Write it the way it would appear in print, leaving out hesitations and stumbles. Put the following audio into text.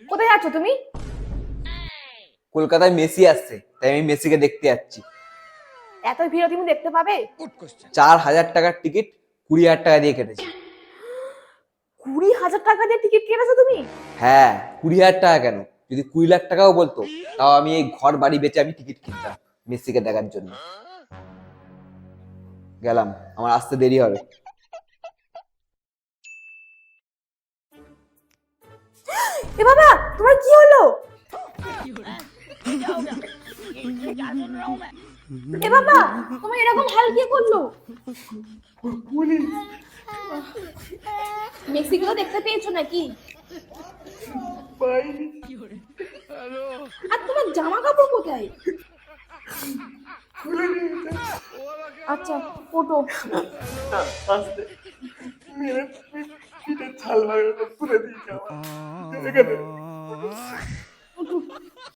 কোথায় যাচ্ছ তুমি? কলকাতায় মেসি আসছে, তাই আমি মেসিকে দেখতে যাচ্ছি। এত ভিড় তুমি দেখতে পাবে? 4,000 টাকার টিকিট 20,000 টাকা দিয়ে কেটেছি। 20,000 টাকা দিয়ে টিকিট কেটেছো তুমি? হ্যাঁ, 20,000 টাকা কেন, যদি 20 লাখ টাকাও বলতো তাও আমি এই ঘর বাড়ি বেচে আমি টিকিট কিনতাম মেসিকে দেখার জন্য। গেলাম, আমার আসতে দেরি হবে। এ বাবা, তোমার কি হলো? এ বাবা, তোমার এরকম হাল কে করলো? মেক্সিকো দেখতে পেয়েছো নাকি? আর তোমার জামা কাপড় কোথায়? আচ্ছা, ওঠো। মেরে পিঠে ছাল লাগানো খুলে দিয়েছে আমার।